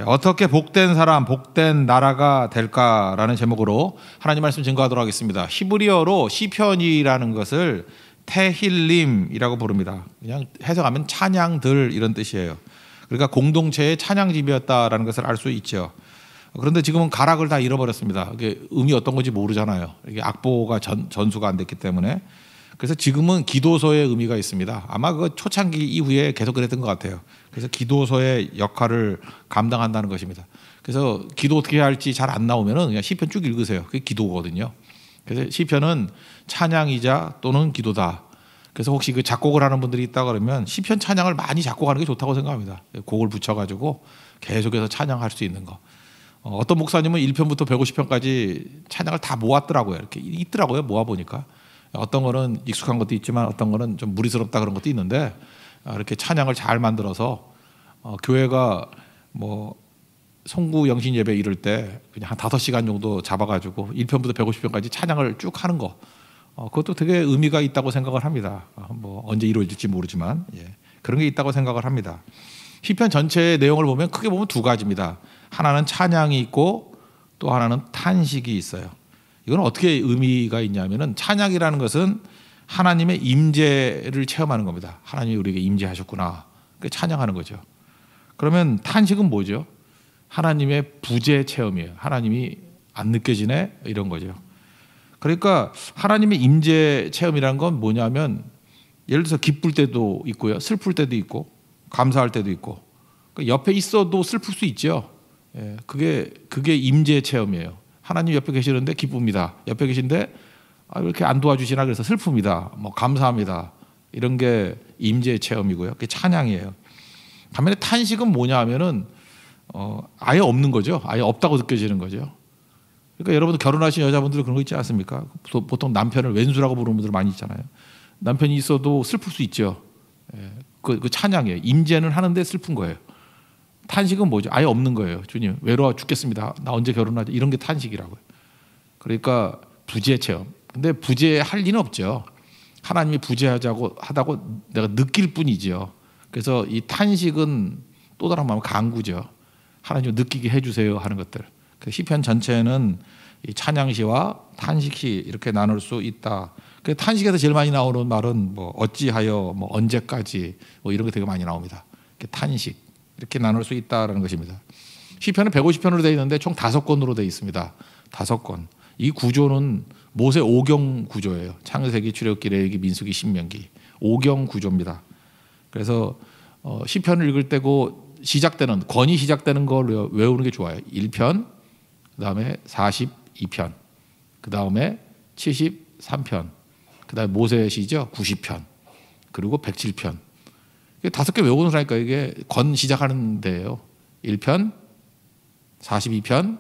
어떻게 복된 사람, 복된 나라가 될까라는 제목으로 하나님 말씀 증거하도록 하겠습니다. 히브리어로 시편이라는 것을 테힐림이라고 부릅니다. 그냥 해석하면 찬양들 이런 뜻이에요. 그러니까 공동체의 찬양집이었다라는 것을 알 수 있죠. 그런데 지금은 가락을 다 잃어버렸습니다. 이게 음이 어떤 건지 모르잖아요. 이게 악보가 전수가 안 됐기 때문에. 그래서 지금은 기도서의 의미가 있습니다. 아마 그 초창기 이후에 계속 그랬던 것 같아요. 그래서 기도서의 역할을 감당한다는 것입니다. 그래서 기도 어떻게 해야 할지 잘 안 나오면은 그냥 시편 쭉 읽으세요. 그게 기도거든요. 그래서 시편은 찬양이자 또는 기도다. 그래서 혹시 그 작곡을 하는 분들이 있다 그러면 시편 찬양을 많이 작곡하는 게 좋다고 생각합니다. 곡을 붙여가지고 계속해서 찬양할 수 있는 거. 어떤 목사님은 1편부터 150편까지 찬양을 다 모았더라고요. 이렇게 있더라고요. 모아보니까. 어떤 거는 익숙한 것도 있지만 어떤 거는 좀 무리스럽다 그런 것도 있는데 이렇게 찬양을 잘 만들어서 교회가 뭐 송구 영신 예배 이럴 때 그냥 한 5시간 정도 잡아가지고 1편부터 150편까지 찬양을 쭉 하는 거 그것도 되게 의미가 있다고 생각을 합니다. 뭐 언제 이루어질지 모르지만 그런 게 있다고 생각을 합니다. 시편 전체의 내용을 보면 크게 보면 두 가지입니다. 하나는 찬양이 있고 또 하나는 탄식이 있어요. 이건 어떻게 의미가 있냐면은 찬양이라는 것은 하나님의 임재를 체험하는 겁니다. 하나님이 우리에게 임재하셨구나. 찬양하는 거죠. 그러면 탄식은 뭐죠? 하나님의 부재 체험이에요. 하나님이 안 느껴지네 이런 거죠. 그러니까 하나님의 임재 체험이라는 건 뭐냐면 예를 들어서 기쁠 때도 있고요. 슬플 때도 있고 감사할 때도 있고 옆에 있어도 슬플 수 있죠. 그게 임재 체험이에요. 하나님 옆에 계시는데 기쁩니다. 옆에 계신데 왜 이렇게 안 도와주시나 그래서 슬픕니다. 뭐 감사합니다. 이런 게 임재 체험이고요. 그게 찬양이에요. 반면에 탄식은 뭐냐 하면은 아예 없는 거죠. 아예 없다고 느껴지는 거죠. 그러니까 여러분들 결혼하신 여자분들 그런 거 있지 않습니까? 보통 남편을 왼수라고 부르는 분들 많이 있잖아요. 남편이 있어도 슬플 수 있죠. 그 찬양이에요. 임재는 하는데 슬픈 거예요. 탄식은 뭐죠? 아예 없는 거예요. 주님 외로워 죽겠습니다. 나 언제 결혼하지? 이런 게 탄식이라고요. 그러니까 부재 체험. 근데 부재할 리는 없죠. 하나님이 부재하자고 하다고 내가 느낄 뿐이지요. 그래서 이 탄식은 또 다른 마음 간구죠. 하나님 느끼게 해주세요 하는 것들. 시편 전체는 이 찬양시와 탄식시 이렇게 나눌 수 있다. 그 탄식에서 제일 많이 나오는 말은 뭐 어찌하여 뭐 언제까지 뭐 이런 게 되게 많이 나옵니다. 탄식. 이렇게 나눌 수 있다는 것입니다. 시편은 150편으로 되어 있는데 총 5권으로 되어 있습니다. 5권. 이 구조는 모세 5경 구조예요. 창세기, 출애굽기, 레위기, 민수기, 신명기. 5경 구조입니다. 그래서 시편을 읽을 때고 시작되는 권이 시작되는 걸 외우는 게 좋아요. 1편, 그다음에 42편, 그다음에 73편, 그다음에 모세시죠 90편, 그리고 107편. 5개 외우는 거니까 이게 권 시작하는 데예요. 1편, 42편,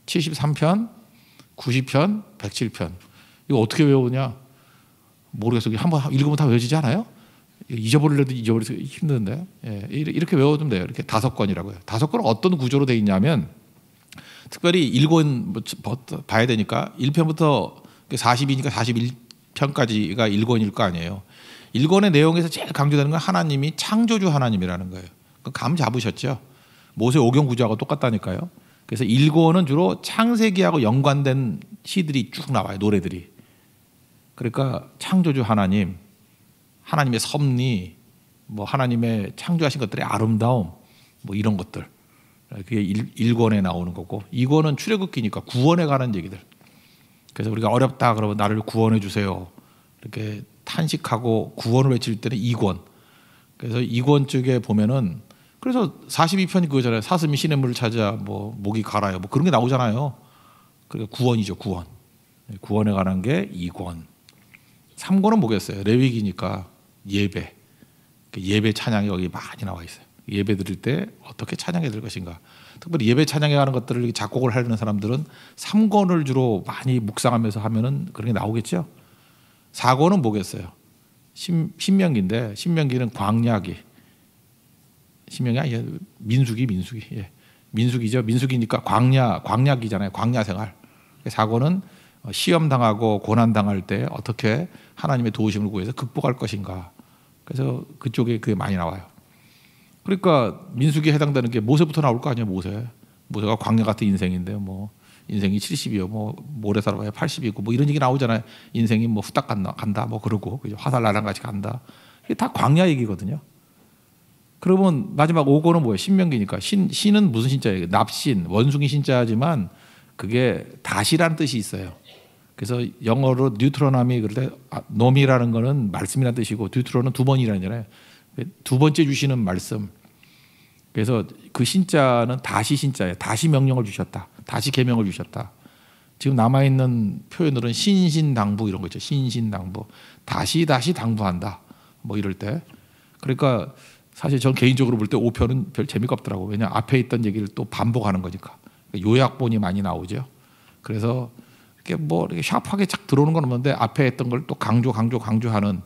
73편, 90편, 107편. 이거 어떻게 외우냐? 모르겠어요. 한번 읽으면 다 외워지지 않아요? 잊어버리려도 잊어버리기 힘든데. 이렇게 외워두면 돼요. 이렇게 5권이라고요. 5권은 어떤 구조로 되어 있냐면 특별히 1권 봐야 되니까 1편부터 40이니까 41편까지가 1권일 거 아니에요. 1권의 내용에서 제일 강조되는 건 하나님이 창조주 하나님이라는 거예요. 감 잡으셨죠? 모세 5경 구조하고 똑같다니까요. 그래서 1권은 주로 창세기하고 연관된 시들이 쭉 나와요. 노래들이. 그러니까 창조주 하나님, 하나님의 섭리, 뭐 하나님의 창조하신 것들의 아름다움, 뭐 이런 것들. 그게 1권에 나오는 거고 2권은 출애굽기니까 구원에 관한 얘기들. 그래서 우리가 어렵다 그러면 나를 구원해 주세요. 이렇게 탄식하고 구원을 외칠 때는 2권. 그래서 2권 쪽에 보면은 그래서 42편이 그거잖아요. 사슴이 시냇물을 찾아 뭐 목이 갈아요. 뭐 그런 게 나오잖아요. 그러니까 구원이죠, 구원. 구원에 관한 게 2권. 3권은 뭐겠어요? 레위기니까 예배. 예배 찬양이 여기 많이 나와 있어요. 예배 드릴 때 어떻게 찬양해야 될 것인가. 특별히 예배 찬양에 관한 것들을 작곡을 하려는 사람들은 3권을 주로 많이 묵상하면서 하면은 그런 게 나오겠죠. 4권은 뭐겠어요? 신명기인데 신명기는 광야기. 신명이 아니에요. 민수기. 민수기죠. 민수기니까 광야기잖아요. 광야 생활. 4권은 시험 당하고 고난 당할 때 어떻게 하나님의 도우심을 구해서 극복할 것인가. 그래서 그쪽에 그게 많이 나와요. 그러니까 민수기에 해당되는 게 모세부터 나올 거 아니야. 모세가 광야 같은 인생인데 뭐 인생이 70이요, 뭐 모래 살아봐야 80이고 뭐 이런 얘기 나오잖아요. 인생이 뭐 후딱 간다 뭐 그러고 화살 나랑 같이 간다. 이게 다 광야 얘기거든요. 그러면 마지막 5권은 뭐예요? 신명기니까. 신은 무슨 신자예요? 납신, 원숭이 신자지만 그게 다시라는 뜻이 있어요. 그래서 영어로 뉴트로노미 그럴 때 놈이라는 거는 말씀이라는 뜻이고 뉴트로는 두 번이라잖아요. 두 번째 주시는 말씀. 그래서 그 신자는 다시 신자예요. 다시 명령을 주셨다. 다시 계명을 주셨다. 지금 남아있는 표현으로는 신신당부 이런 거 있죠. 신신당부. 다시 당부한다. 뭐 이럴 때. 그러니까 사실 전 개인적으로 볼 때 5편은 별 재미가 없더라고요. 왜냐하면 앞에 있던 얘기를 또 반복하는 거니까. 요약본이 많이 나오죠. 그래서 이렇게 뭐 이렇게 샤프하게 착 들어오는 건 없는데 앞에 했던 걸 또 강조하는.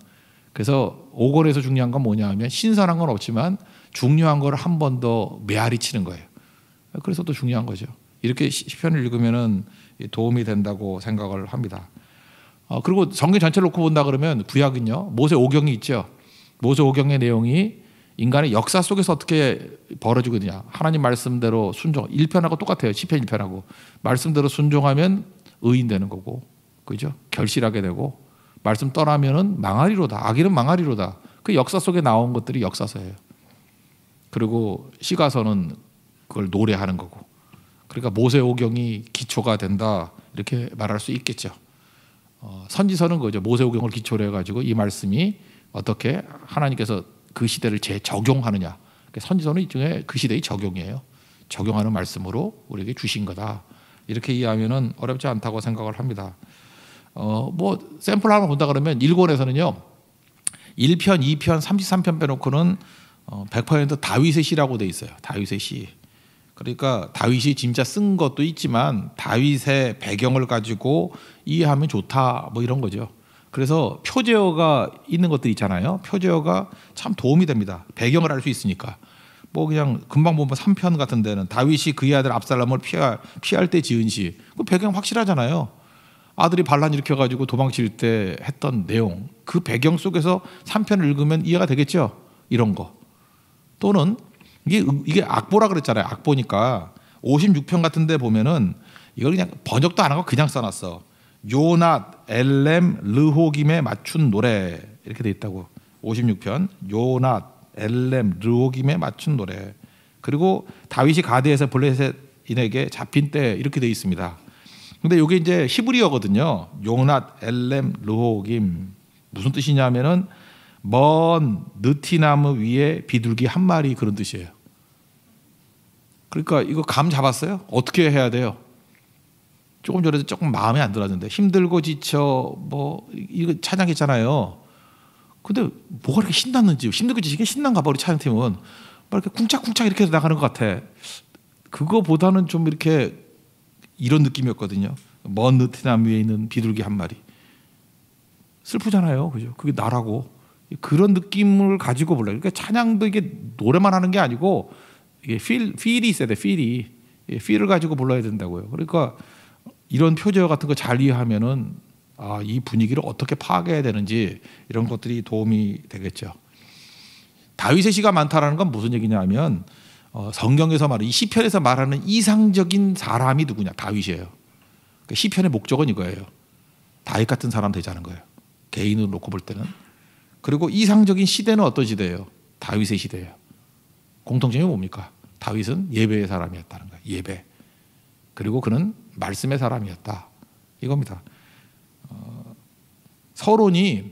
그래서 5권에서 중요한 건 뭐냐 하면 신선한 건 없지만 중요한 걸 한 번 더 메아리 치는 거예요. 그래서 또 중요한 거죠. 이렇게 시편을 읽으면은 도움이 된다고 생각을 합니다. 그리고 성경 전체를 놓고 본다 그러면 구약은요. 모세 오경이 있죠. 모세 오경의 내용이 인간의 역사 속에서 어떻게 벌어지거든요. 하나님 말씀대로 순종. 1편하고 똑같아요. 시편 1편하고. 말씀대로 순종하면 의인 되는 거고. 그죠? 결실하게 되고. 말씀 떠나면은 망하리로다. 악인은 망하리로다. 그 역사 속에 나온 것들이 역사서예요. 그리고 시가서는 그걸 노래하는 거고. 그러니까 모세오경이 기초가 된다 이렇게 말할 수 있겠죠. 선지서는 그죠. 모세오경을 기초로 해가지고 이 말씀이 어떻게 하나님께서 그 시대를 재적용하느냐. 선지서는 일종의 그 시대의 적용이에요. 적용하는 말씀으로 우리에게 주신 거다. 이렇게 이해하면은 어렵지 않다고 생각을 합니다. 뭐 샘플 하나 본다 그러면 1권에서는요. 1편, 2편, 33편 빼놓고는 100% 다윗의 시라고 돼 있어요. 다윗의 시. 그러니까 다윗이 진짜 쓴 것도 있지만 다윗의 배경을 가지고 이해하면 좋다 뭐 이런 거죠. 그래서 표제어가 있는 것들 있잖아요. 표제어가 참 도움이 됩니다. 배경을 알 수 있으니까. 뭐 그냥 금방 보면 3편 같은 데는 다윗이 그의 아들 압살롬을 피할 때 지은 시. 그 배경 확실하잖아요. 아들이 반란 일으켜가지고 도망칠 때 했던 내용. 그 배경 속에서 3편을 읽으면 이해가 되겠죠. 이런 거. 또는 이게 악보라 그랬잖아요. 악보니까 56편 같은 데 보면은 이걸 그냥 번역도 안 하고 그냥 써놨어. 요낫, 엘렘, 르호김에 맞춘 노래 이렇게 돼 있다고. 56편 요낫, 엘렘, 르호김에 맞춘 노래. 그리고 다윗이 가드에서 블레셋인에게 잡힌 때 이렇게 돼 있습니다. 근데 이게 이제 히브리어거든요. 요낫, 엘렘, 르호김. 무슨 뜻이냐면은 먼 느티나무 위에 비둘기 한 마리 그런 뜻이에요. 그러니까 이거 감 잡았어요? 어떻게 해야 돼요? 조금 전에도 조금 마음에 안 들었는데 힘들고 지쳐 뭐 이거 찬양했잖아요. 근데 뭐가 이렇게 신났는지 힘들고 지치게 신난가 봐 우리 찬양팀은 막 이렇게 쿵짝쿵짝 이렇게 나가는 것 같아. 그거보다는 좀 이렇게 이런 느낌이었거든요. 먼 느티나무 위에 있는 비둘기 한 마리. 슬프잖아요, 그죠? 그게 나라고 그런 느낌을 가지고 불러요. 그러니까 찬양도 이게 노래만 하는 게 아니고 이게 필이 있어야 돼. 필을 가지고 불러야 된다고요. 그러니까 이런 표제어 같은 거 잘 이해하면은 이 분위기를 어떻게 파악해야 되는지 이런 것들이 도움이 되겠죠. 다윗의 시가 많다라는 건 무슨 얘기냐면 성경에서 말하는 이 시편에서 말하는 이상적인 사람이 누구냐? 다윗이에요. 그러니까 시편의 목적은 이거예요. 다윗 같은 사람 되자는 거예요. 개인으로 놓고 볼 때는. 그리고 이상적인 시대는 어떤 시대예요? 다윗의 시대예요. 공통점이 뭡니까? 다윗은 예배의 사람이었다는 거예요. 예배. 그리고 그는 말씀의 사람이었다. 이겁니다. 서론이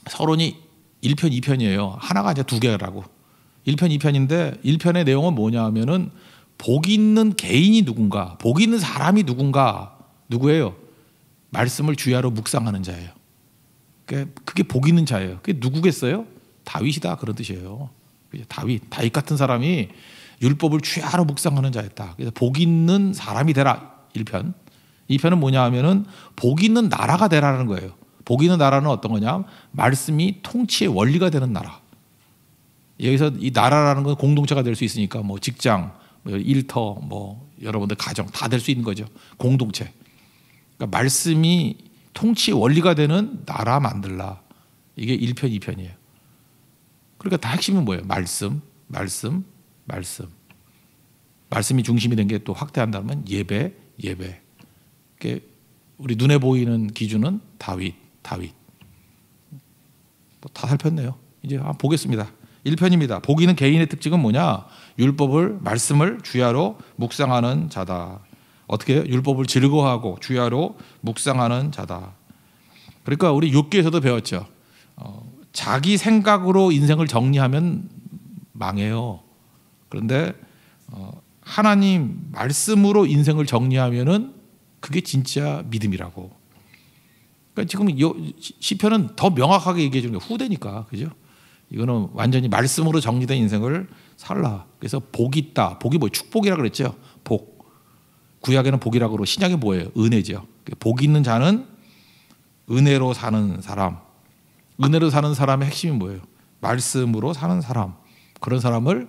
1편, 2편이에요. 하나가 이제 두 개라고. 1편, 2편인데 1편의 내용은 뭐냐 하면은 복 있는 개인이 누군가, 복 있는 사람이 누구예요? 말씀을 주야로 묵상하는 자예요. 그게 복 있는 자예요. 그게 누구겠어요? 다윗이다 그런 뜻이에요. 다윗 같은 사람이 율법을 주야로 묵상하는 자였다. 그래서 복 있는 사람이 되라 1편. 2편은 뭐냐 하면은 복 있는 나라가 되라는 거예요. 복 있는 나라는 어떤 거냐? 말씀이 통치의 원리가 되는 나라. 여기서 이 나라라는 건 공동체가 될 수 있으니까 뭐 직장, 뭐 일터, 뭐 여러분들 가정 다 될 수 있는 거죠. 공동체. 그러니까 말씀이 통치 원리가 되는 나라 만들라. 이게 1편, 2편이에요. 그러니까 다 핵심은 뭐예요? 말씀. 말씀. 말씀이 중심이 된 게 또 확대한다면 예배. 우리 눈에 보이는 기준은 다윗. 다 살폈네요. 이제 한번 보겠습니다. 1편입니다. 복이는 개인의 특징은 뭐냐? 율법을 말씀을 주야로 묵상하는 자다. 어떻게 해요? 율법을 즐거워하고 주야로 묵상하는 자다. 그러니까 우리 욥기에서도 배웠죠. 자기 생각으로 인생을 정리하면 망해요. 그런데 하나님 말씀으로 인생을 정리하면은 그게 진짜 믿음이라고. 그러니까 지금 시편은 더 명확하게 얘기해 주는 게 후대니까, 그죠? 이거는 완전히 말씀으로 정리된 인생을 살라. 그래서 복이 있다. 복이 뭐예요? 축복이라 그랬죠. 복. 구약에는 복이라고 그러고 신약에 뭐예요? 은혜죠. 복 있는 자는 은혜로 사는 사람. 은혜로 사는 사람의 핵심이 뭐예요? 말씀으로 사는 사람. 그런 사람을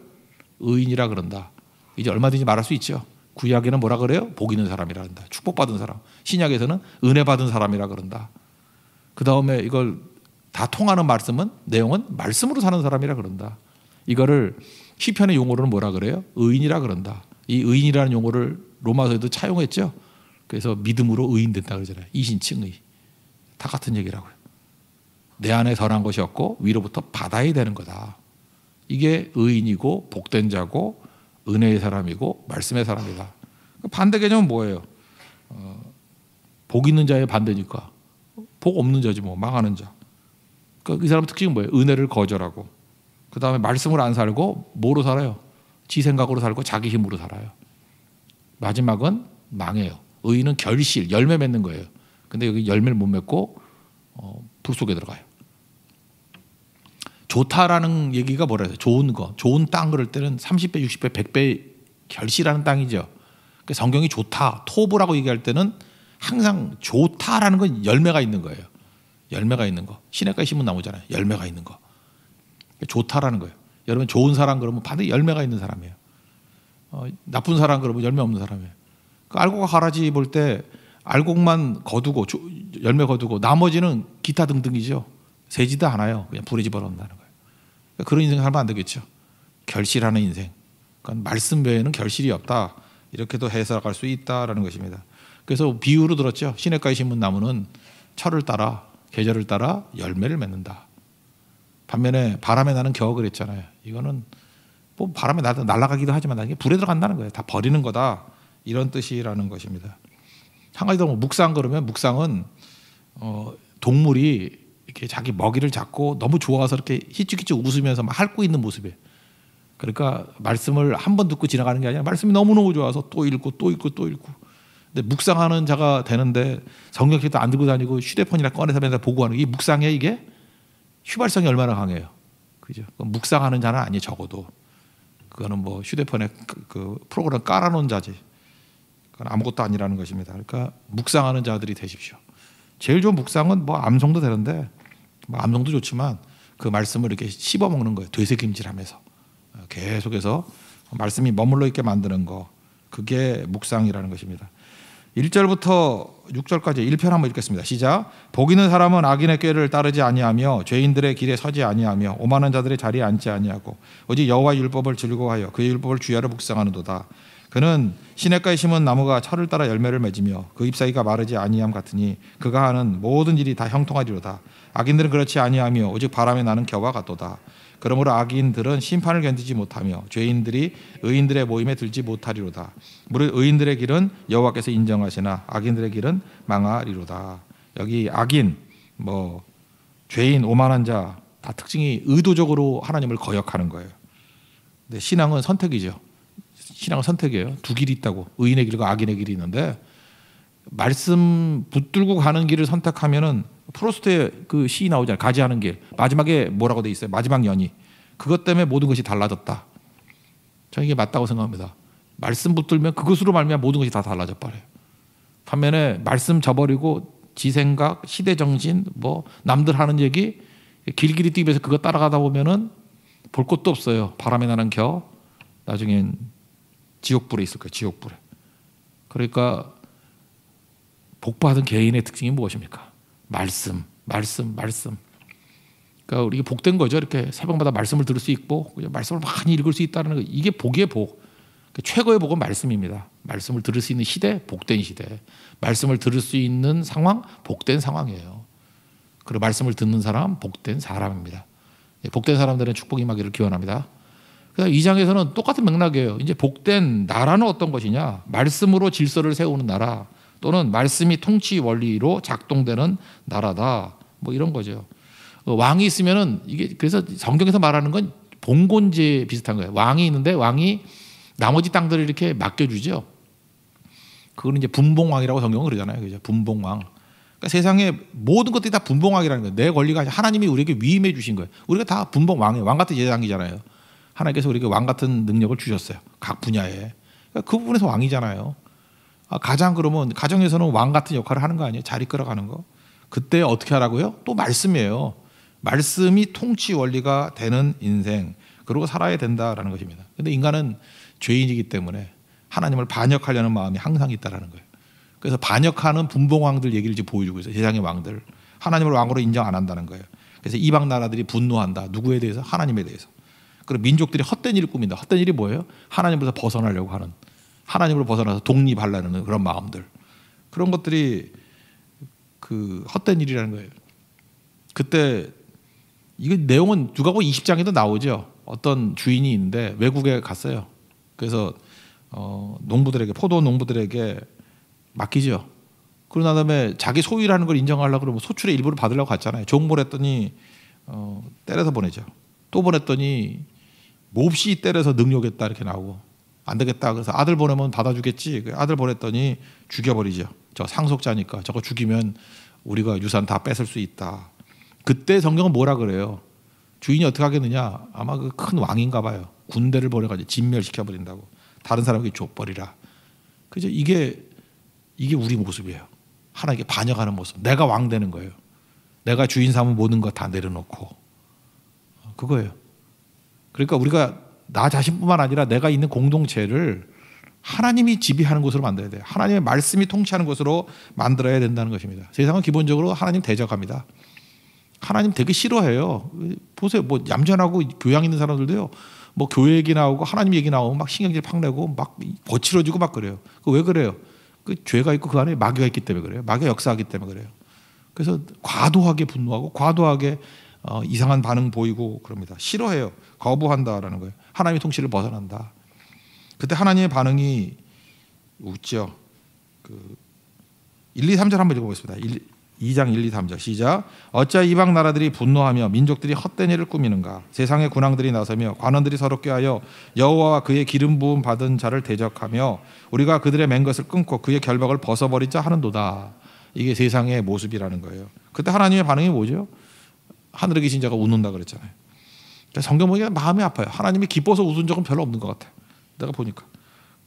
의인이라 그런다. 이제 얼마든지 말할 수 있죠. 구약에는 뭐라 그래요? 복 있는 사람이라 한다. 축복받은 사람. 신약에서는 은혜 받은 사람이라 그런다. 그 다음에 이걸 다 통하는 말씀은 내용은 말씀으로 사는 사람이라 그런다. 이거를 시편의 용어로는 뭐라 그래요? 의인이라 그런다. 이 의인이라는 용어를 로마서에도 차용했죠. 그래서 믿음으로 의인 된다 그러잖아요. 이신칭의. 다 같은 얘기라고요. 내 안에 선한 것이 없고 위로부터 받아야 되는 거다. 이게 의인이고 복된 자고 은혜의 사람이고 말씀의 사람이다. 반대 개념은 뭐예요? 복 있는 자의 반대니까 복 없는 자지 뭐, 망하는 자. 그러니까 이 사람 특징은 뭐예요? 은혜를 거절하고 그 다음에 말씀을 안 살고 뭐로 살아요? 지 생각으로 살고 자기 힘으로 살아요. 마지막은 망해요. 의인은 결실, 열매 맺는 거예요. 근데 여기 열매를 못 맺고 불 속에 들어가요. 좋다라는 얘기가 뭐라 해요? 좋은 거, 좋은 땅 그럴 때는 30배, 60배, 100배 결실하는 땅이죠. 그러니까 성경이 좋다, 토브라고 얘기할 때는 항상 좋다라는 건 열매가 있는 거예요. 열매가 있는 거. 시냇가에 심은 나무잖아요. 열매가 있는 거. 좋다라는 거예요. 여러분 좋은 사람 그러면 반드시 열매가 있는 사람이에요. 나쁜 사람 그러면 열매 없는 사람이에요. 그 알곡과 가라지 볼 때 알곡만 거두고 열매 거두고 나머지는 기타 등등이죠. 세지도 않아요. 그냥 불에 집어넣는다는 거예요. 그러니까 그런 인생 살면 안 되겠죠. 결실하는 인생. 그러니까 말씀 외에는 결실이 없다. 이렇게도 해석할 수 있다라는 것입니다. 그래서 비유로 들었죠. 시냇가에 심은 나무는 철을 따라 계절을 따라 열매를 맺는다. 반면에 바람에 나는 겨가 그랬잖아요. 이거는 뭐 바람에 날아가기도 하지만 이게 불에 들어간다는 거예요. 다 버리는 거다. 이런 뜻이라는 것입니다. 한 가지 더 묵상 그러면 묵상은 동물이 이렇게 자기 먹이를 잡고 너무 좋아서 이렇게 희죽희죽 웃으면서 막 핥고 있는 모습이에요. 그러니까 말씀을 한 번 듣고 지나가는 게 아니라 말씀이 너무너무 좋아서 또 읽고 또 읽고 또 읽고. 근데 묵상하는 자가 되는데 성경책도 안 들고 다니고 휴대폰이나 꺼내서 맨날 보고 하는 게 묵상이에요. 이게 휘발성이 얼마나 강해요. 그죠? 묵상하는 자는 아니에요. 적어도 그거는 뭐 휴대폰에 그 프로그램 깔아놓은 자지. 그건 아무것도 아니라는 것입니다. 그러니까 묵상하는 자들이 되십시오. 제일 좋은 묵상은 뭐 암송도 되는데 뭐 암송도 좋지만 그 말씀을 이렇게 씹어 먹는 거예요. 되새김질하면서 계속해서 말씀이 머물러 있게 만드는 거. 그게 묵상이라는 것입니다. 1절부터 6절까지 1편 한번 읽겠습니다. 시작. 복 있는 사람은 악인의 꾀를 따르지 아니하며 죄인들의 길에 서지 아니하며 오만한 자들의 자리에 앉지 아니하고 오직 여호와의 율법을 즐거워하여 그의 율법을 주야로 묵상하는도다. 그는 시냇가에 심은 나무가 철을 따라 열매를 맺으며 그 잎사귀가 마르지 아니함 같으니 그가 하는 모든 일이 다 형통하리로다. 악인들은 그렇지 아니하며 오직 바람에 나는 겨와 같도다. 그러므로 악인들은 심판을 견디지 못하며 죄인들이 의인들의 모임에 들지 못하리로다. 무릇 의인들의 길은 여호와께서 인정하시나 악인들의 길은 망하리로다. 여기 악인, 뭐 죄인, 오만한 자 다 특징이 의도적으로 하나님을 거역하는 거예요. 근데 신앙은 선택이죠. 신앙은 선택이에요. 두 길이 있다고. 의인의 길과 악인의 길이 있는데 말씀 붙들고 가는 길을 선택하면은 프로스트의 그 시 나오잖아요. 가지하는 길. 마지막에 뭐라고 돼 있어요? 마지막 연이. 그것 때문에 모든 것이 달라졌다. 저는 이게 맞다고 생각합니다. 말씀 붙들면 그것으로 말미암아 모든 것이 다 달라져 버려요. 반면에 말씀 저버리고 지 생각, 시대 정신, 뭐 남들 하는 얘기 길길이 뛰면서 그거 따라가다 보면은 볼 것도 없어요. 바람에 나는 겨. 나중엔 지옥불에 있을 거예요. 지옥불에. 그러니까 복받은 개인의 특징이 무엇입니까? 말씀. 그러니까 우리 복된 거죠. 이렇게 새벽마다 말씀을 들을 수 있고 말씀을 많이 읽을 수 있다는 거, 이게 복의 복. 최고의 복은 말씀입니다. 말씀을 들을 수 있는 시대, 복된 시대. 말씀을 들을 수 있는 상황, 복된 상황이에요. 그리고 말씀을 듣는 사람, 복된 사람입니다. 복된 사람들은 축복 임하기를 기원합니다. 그래서 2장에서는 똑같은 맥락이에요. 이제 복된 나라는 어떤 것이냐? 말씀으로 질서를 세우는 나라, 또는 말씀이 통치 원리로 작동되는 나라다. 뭐 이런 거죠. 왕이 있으면은 이게, 그래서 성경에서 말하는 건 봉건제 비슷한 거예요. 왕이 있는데 왕이 나머지 땅들을 이렇게 맡겨주죠. 그거는 이제 분봉왕이라고 성경은 그러잖아요. 그죠? 분봉왕. 그러니까 세상의 모든 것들이 다 분봉왕이라는 거예요. 내 권리가 하나님이 우리에게 위임해 주신 거예요. 우리가 다 분봉왕이에요. 왕 같은 제사장이잖아요. 하나님께서 우리에게 왕 같은 능력을 주셨어요. 각 분야에. 그러니까 그 부분에서 왕이잖아요. 가장 그러면 가정에서는 왕 같은 역할을 하는 거 아니에요? 잘 이끌어가는 거. 그때 어떻게 하라고요? 또 말씀이에요. 말씀이 통치 원리가 되는 인생, 그러고 살아야 된다라는 것입니다. 그런데 인간은 죄인이기 때문에 하나님을 반역하려는 마음이 항상 있다라는 거예요. 그래서 반역하는 분봉왕들 얘기를 지금 보여주고 있어요. 세상의 왕들. 하나님을 왕으로 인정 안 한다는 거예요. 그래서 이방 나라들이 분노한다. 누구에 대해서? 하나님에 대해서. 그리고 민족들이 헛된 일을 꾸민다. 헛된 일이 뭐예요? 하나님으로서 벗어나려고 하는, 하나님으로 벗어나서 독립하려는 그런 마음들. 그런 것들이 그 헛된 일이라는 거예요. 그때 이거 내용은 누가복음 20장에도 나오죠. 어떤 주인이 있는데 외국에 갔어요. 그래서 농부들에게, 포도 농부들에게 맡기죠. 그러고 난 다음에 자기 소유라는 걸 인정하려고 그러면 소출의 일부를 받으려고 갔잖아요. 종보냈더니 때려서 보내죠. 또 보냈더니 몹시 때려서 능욕했다 이렇게 나오고, 안 되겠다 그래서 아들 보내면 받아주겠지. 아들 보냈더니 죽여버리죠. 저 상속자니까 저거 죽이면 우리가 유산 다 뺏을 수 있다. 그때 성경은 뭐라 그래요? 주인이 어떻게 하겠느냐? 아마 그 큰 왕인가 봐요. 군대를 보내가지고 진멸시켜버린다고. 다른 사람에게 줘버리라. 그죠? 이게 우리 모습이에요. 하나님께 반역하는 모습. 내가 왕 되는 거예요. 내가 주인 삼은 모든 것 다 내려놓고. 그거예요. 그러니까 우리가 나 자신뿐만 아니라 내가 있는 공동체를 하나님이 지배하는 곳으로 만들어야 돼요. 하나님의 말씀이 통치하는 곳으로 만들어야 된다는 것입니다. 세상은 기본적으로 하나님 대적합니다. 하나님 되게 싫어해요. 보세요. 뭐 얌전하고 교양 있는 사람들도요. 뭐 교회 얘기 나오고 하나님 얘기 나오고 막 신경질 팍 내고 막 거칠어지고 막 그래요. 그 왜 그래요? 그 죄가 있고 그 안에 마귀가 있기 때문에 그래요. 마귀가 역사하기 때문에 그래요. 그래서 과도하게 분노하고 과도하게 이상한 반응 보이고 그럽니다. 싫어해요. 거부한다라는 거예요. 하나님의 통치를 벗어난다. 그때 하나님의 반응이 웃죠. 1, 2, 3절 한번 읽어보겠습니다. 2장 1, 2, 3절 시작. 어찌하여 이방 나라들이 분노하며 민족들이 헛된 일을 꾸미는가? 세상의 군왕들이 나서며 관원들이 서럽게 하여 여호와와 그의 기름 부음 받은 자를 대적하며 우리가 그들의 맨 것을 끊고 그의 결박을 벗어버리자 하는도다. 이게 세상의 모습이라는 거예요. 그때 하나님의 반응이 뭐죠? 하늘에 계신 자가 웃는다 그랬잖아요. 성경 보니까 마음이 아파요. 하나님이 기뻐서 웃은 적은 별로 없는 것 같아요. 내가 보니까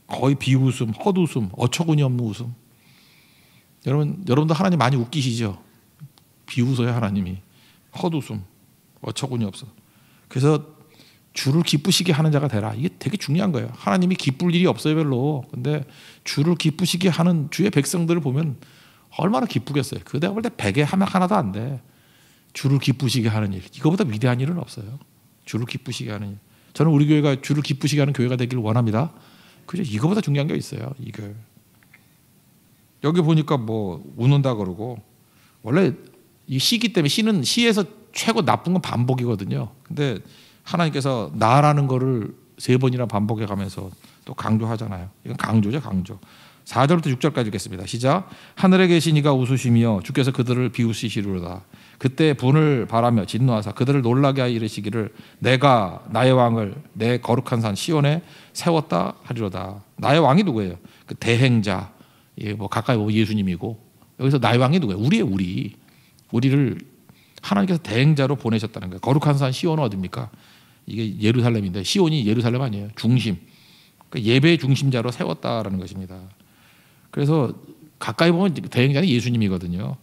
거의 비웃음, 헛웃음, 어처구니 없는 웃음. 여러분도 하나님 많이 웃기시죠? 비웃어요 하나님이. 헛웃음, 어처구니 없어. 그래서 주를 기쁘시게 하는 자가 되라. 이게 되게 중요한 거예요. 하나님이 기쁠 일이 없어요 별로. 근데 주를 기쁘시게 하는 주의 백성들을 보면 얼마나 기쁘겠어요. 그 내가 볼 때 100에 하나도 안 돼. 주를 기쁘시게 하는 일. 이거보다 위대한 일은 없어요. 주를 기쁘시게 하는 일. 저는 우리 교회가 주를 기쁘시게 하는 교회가 되기를 원합니다. 그죠? 이거보다 중요한 게 있어요. 이거. 여기 보니까 뭐 웃는다 그러고, 원래 이 시기 때문에 시에서 최고 나쁜 건 반복이거든요. 근데 하나님께서 나라는 거를 3번이나 반복해 가면서 또 강조하잖아요. 이건 강조죠, 강조. 4절부터 6절까지 읽겠습니다. 시작. 하늘에 계신 이가 웃으시며 주께서 그들을 비웃으시리로다. 그때 분을 바라며 진노하사 그들을 놀라게 하여 이르시기를 내가 나의 왕을 내 거룩한 산 시온에 세웠다 하리로다. 나의 왕이 누구예요? 그 대행자. 예, 뭐 가까이 보면 예수님이고, 여기서 나의 왕이 누구예요? 우리를 하나님께서 대행자로 보내셨다는 거예요. 거룩한 산 시온은 어디입니까? 이게 예루살렘인데 시온이 예루살렘 아니에요. 중심. 그러니까 예배의 중심자로 세웠다라는 것입니다. 그래서 가까이 보면 대행자는 예수님이거든요.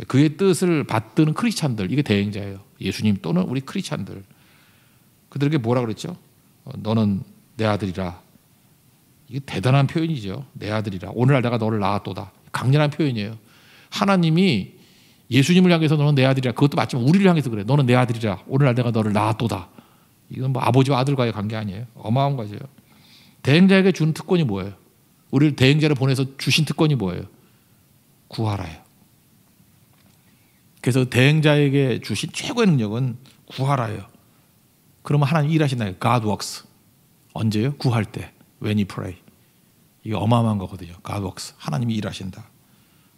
그의 뜻을 받드는 크리스찬들, 이게 대행자예요. 예수님 또는 우리 크리스찬들. 그들에게 뭐라 그랬죠? 너는 내 아들이라. 이게 대단한 표현이죠. 내 아들이라. 오늘날 내가 너를 낳았도다. 강렬한 표현이에요. 하나님이 예수님을 향해서 너는 내 아들이라. 그것도 맞지만 우리를 향해서 그래. 너는 내 아들이라. 오늘날 내가 너를 낳았도다. 이건 뭐 아버지와 아들과의 관계 아니에요. 어마어마한 거죠. 대행자에게 주는 특권이 뭐예요? 우리를 대행자를 보내서 주신 특권이 뭐예요? 구하라예요. 그래서 대행자에게 주신 최고의 능력은 구하라예요. 그러면 하나님 일하신다요. God works. 언제요? 구할 때. When you pray. 이게 어마어마한 거거든요. God works. 하나님이 일하신다.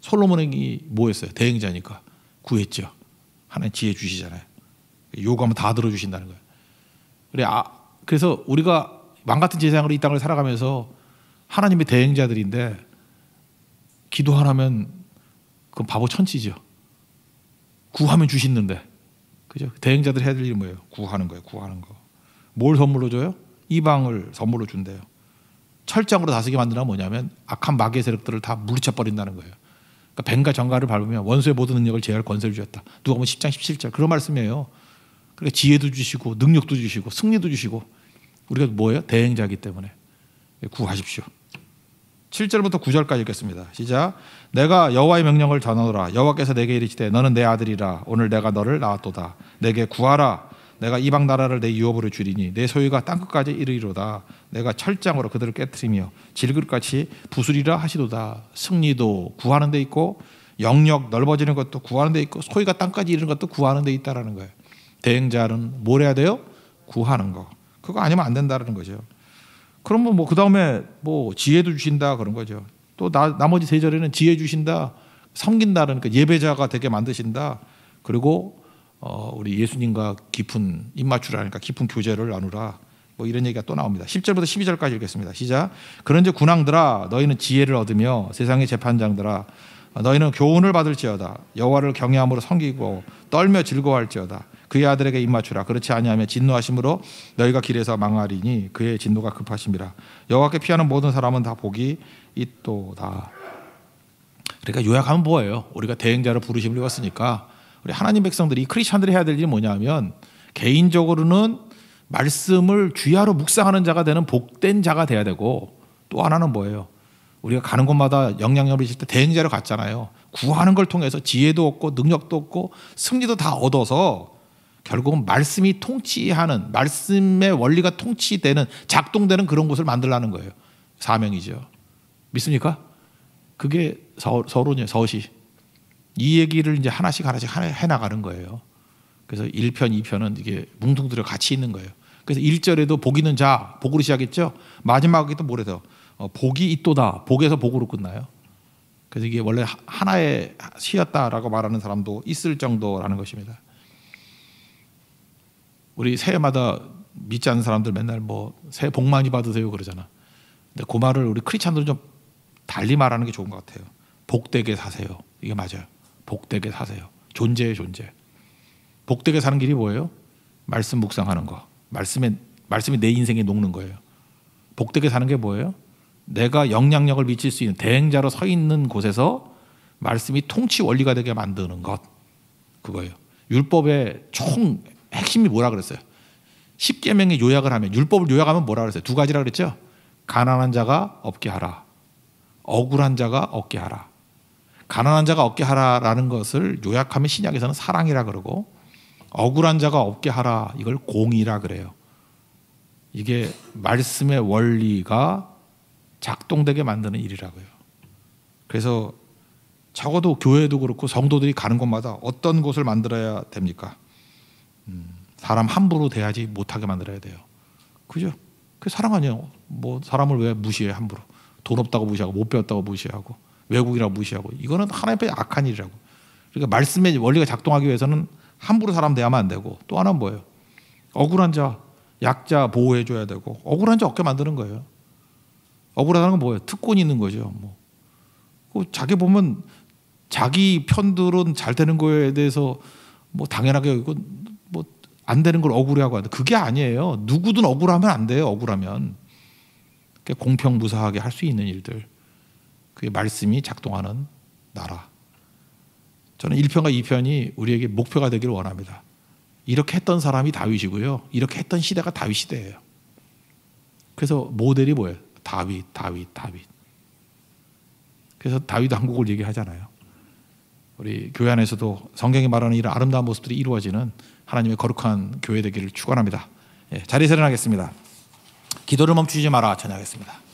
솔로몬이 뭐 했어요? 대행자니까 구했죠. 하나님 지혜 주시잖아요. 요구하면 다 들어주신다는 거예요. 그래서 우리가 망같은 제사장으로 이 땅을 살아가면서 하나님의 대행자들인데 기도 하나면 그건 바보 천치죠. 구하면 주시는데, 그죠? 대행자들 해야 될 일이 뭐예요? 구하는 거예요. 구하는 거. 뭘 선물로 줘요? 이방을 선물로 준대요. 철장으로 다스리게 만드는 뭐냐면 악한 마귀의 세력들을 다 물리쳐 버린다는 거예요. 그러니까 뱀과 정갈을 밟으면 원수의 모든 능력을 제어할 권세를 주셨다. 누가 보면 10장 17절 그런 말씀이에요. 그러니까 지혜도 주시고 능력도 주시고 승리도 주시고 우리가 뭐예요? 대행자이기 때문에 구하십시오. 7절부터 9절까지 읽겠습니다. 시작. 내가 여호와의 명령을 전하노라. 여호와께서 내게 이르시되 너는 내 아들이라. 오늘 내가 너를 낳았도다. 내게 구하라. 내가 이방 나라를 내 유업으로 주리니 내 소유가 땅끝까지 이르리로다. 내가 철장으로 그들을 깨뜨리며 질그릇같이 부수리라 하시도다. 승리도 구하는 데 있고 영역 넓어지는 것도 구하는 데 있고 소유가 땅까지 이르는 것도 구하는 데 있다라는 거예요. 대행자는 뭘 해야 돼요? 구하는 거. 그거 아니면 안 된다라는 거죠. 그러면 뭐 그 다음에 뭐 지혜도 주신다 그런 거죠. 또 나머지 세 절에는 지혜 주신다, 섬긴다, 그러니까 예배자가 되게 만드신다. 그리고 우리 예수님과 깊은 입맞추라니까 깊은 교제를 나누라. 뭐 이런 얘기가 또 나옵니다. 10절부터 12절까지 읽겠습니다. 시작. 그런즉 군왕들아 너희는 지혜를 얻으며 세상의 재판장들아 너희는 교훈을 받을지어다. 여호와를 경외함으로 섬기고 떨며 즐거워할지어다. 그의 아들에게 입맞추라. 그렇지 아니하면 진노하심으로 너희가 길에서 망하리니 그의 진노가 급하심이라. 여호와께 피하는 모든 사람은 다 복이 있도다. 그러니까 요약하면 뭐예요? 우리가 대행자를 부르심을 입었으니까 우리 하나님 백성들이 크리스천들이 해야 될 일이 뭐냐면 개인적으로는 말씀을 주야로 묵상하는 자가 되는 복된 자가 돼야 되고 또 하나는 뭐예요? 우리가 가는 곳마다 영향력을 있을 때 대행자로 갔잖아요. 구하는 걸 통해서 지혜도 얻고 능력도 얻고 승리도 다 얻어서 결국은 말씀이 통치하는 말씀의 원리가 통치되는 작동되는 그런 곳을 만들라는 거예요. 사명이죠. 믿습니까? 그게 서론이에요. 서시. 이 얘기를 이제 하나씩 해나가는 거예요. 그래서 1편, 2편은 이게 뭉뚱그려 같이 있는 거예요. 그래서 1절에도 복 있는 자, 복으로 시작했죠. 마지막에 또 뭐래서 복이 있도다. 복에서 복으로 끝나요. 그래서 이게 원래 하나의 시였다라고 말하는 사람도 있을 정도라는 것입니다. 우리 새해마다 믿지 않는 사람들 맨날 뭐 새해 복 많이 받으세요 그러잖아. 근데 그 말을 우리 크리스찬들은 좀 달리 말하는 게 좋은 것 같아요. 복되게 사세요. 이게 맞아요. 복되게 사세요. 존재의 존재. 복되게 사는 길이 뭐예요? 말씀 묵상하는 거. 말씀이 내 인생에 녹는 거예요. 복되게 사는 게 뭐예요? 내가 영향력을 미칠 수 있는 대행자로 서 있는 곳에서 말씀이 통치 원리가 되게 만드는 것. 그거예요. 율법의 총 핵심이 뭐라 그랬어요? 10계명의 요약을 하면 율법을 요약하면 뭐라 그랬어요? 두 가지라 그랬죠? 가난한 자가 없게 하라. 억울한 자가 없게 하라. 가난한 자가 없게 하라라는 것을 요약하면 신약에서는 사랑이라 그러고 억울한 자가 없게 하라 이걸 공의라 그래요. 이게 말씀의 원리가 작동되게 만드는 일이라고요. 그래서 적어도 교회도 그렇고 성도들이 가는 곳마다 어떤 곳을 만들어야 됩니까? 사람 함부로 대하지 못하게 만들어야 돼요. 그죠? 그 사랑 아니에요. 뭐 사람을 왜 무시해 함부로. 돈 없다고 무시하고 못 배웠다고 무시하고 외국이라고 무시하고 이거는 하나님의 악한 일이라고. 그러니까 말씀의 원리가 작동하기 위해서는 함부로 사람 대하면 안 되고 또 하나는 뭐예요? 억울한 자, 약자 보호해줘야 되고 억울한 자 없게 만드는 거예요. 억울하다는 건 뭐예요? 특권이 있는 거죠. 뭐 자기 보면 자기 편들은 잘 되는 거에 대해서 뭐 당연하게 이거 뭐 안 되는 걸 억울해하고 하는데 그게 아니에요. 누구든 억울하면 안 돼요. 억울하면 공평무사하게 할 수 있는 일들. 그게 말씀이 작동하는 나라. 저는 1편과 2편이 우리에게 목표가 되기를 원합니다. 이렇게 했던 사람이 다윗이고요. 이렇게 했던 시대가 다윗 시대예요. 그래서 모델이 뭐예요? 다윗. 그래서 다윗 왕국을 얘기하잖아요. 우리 교회 안에서도 성경이 말하는 이런 아름다운 모습들이 이루어지는 하나님의 거룩한 교회 되기를 축원합니다. 예, 자리에서 일어나겠습니다. 기도를 멈추지 마라 찬양하겠습니다.